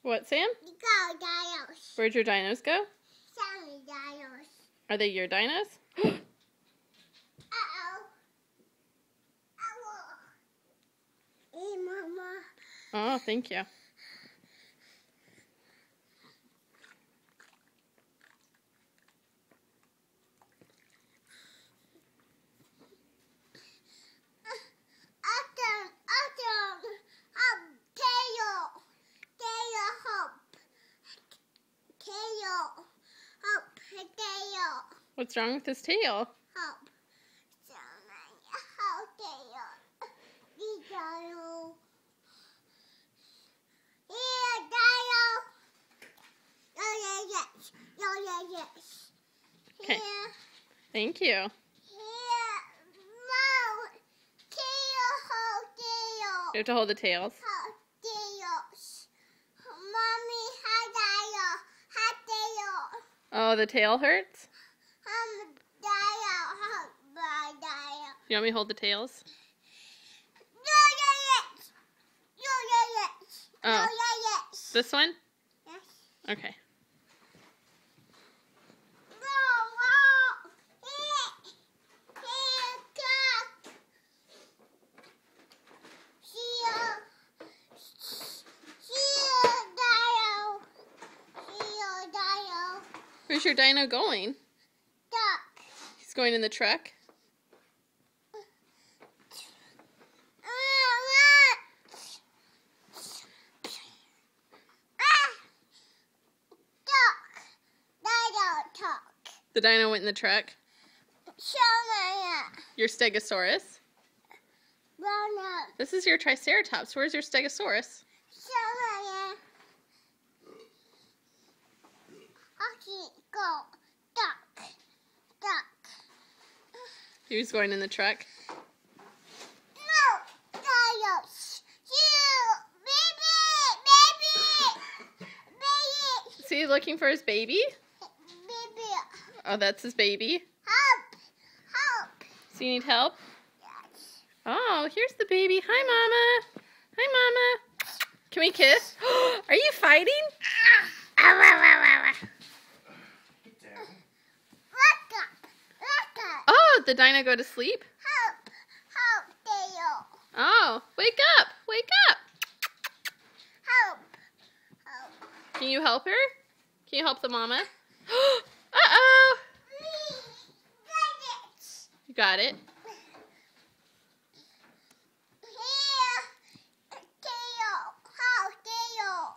What, Sam? Go, dinos. Where'd your dinos go? Sammy dinos. Are they your dinos? Uh-oh. Ow. Hey, Mama. Oh, thank you. What's wrong with his tail? Okay. Thank you. You have to hold the tails. Oh, the tail hurts? You want me to hold the tails? Oh, this one? Yes. Okay. Where's your dino going? Duck. He's going in the truck? The dino went in the truck? Your Stegosaurus? This is your Triceratops. Where's your Stegosaurus? Go. Duck. He was going in the truck? No. Dinos. Baby. Is he looking for his baby? Baby. Oh, that's his baby? Help. So you need help? Yes. Oh, here's the baby. Hi, Mama. Hi, Mama. Can we kiss? Are you fighting? Oh, did Dino go to sleep? Help, Dale. Oh, wake up. Help. Can you help her? Can you help the mama? Uh-oh. You got it?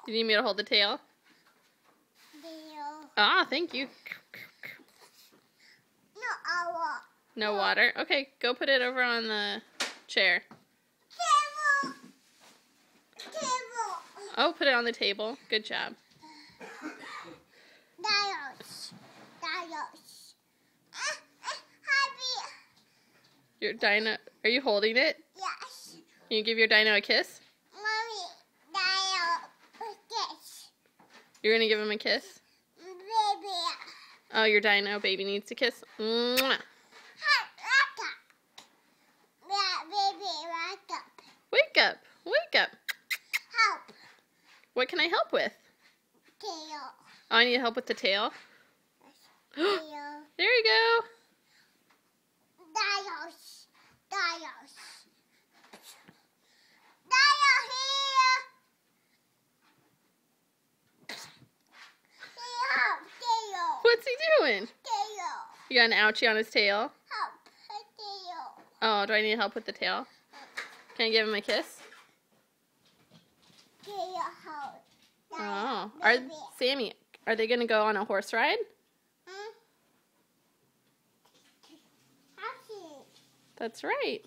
You need me to hold the tail? Ah, thank you. No water? Okay, go put it over on the chair. Oh, put it on the table. Good job. Your dino, are you holding it? Yes. Can you give your dino a kiss? Mommy, Dino, kiss. You're gonna give him a kiss? Baby. Oh, your dino baby needs a kiss? Mwah. Wake up. Help. What can I help with? Tail. Oh, I need help with the tail? Tail. There you go. Dinos. Dino here. Help, Tail. What's he doing? Tail. You got an ouchie on his tail? Help, Tail. Oh, do I need help with the tail? Can I give him a kiss? Tail, help. Oh, Baby. Sammy, are they going to go on a horse ride? Hmm? That's right.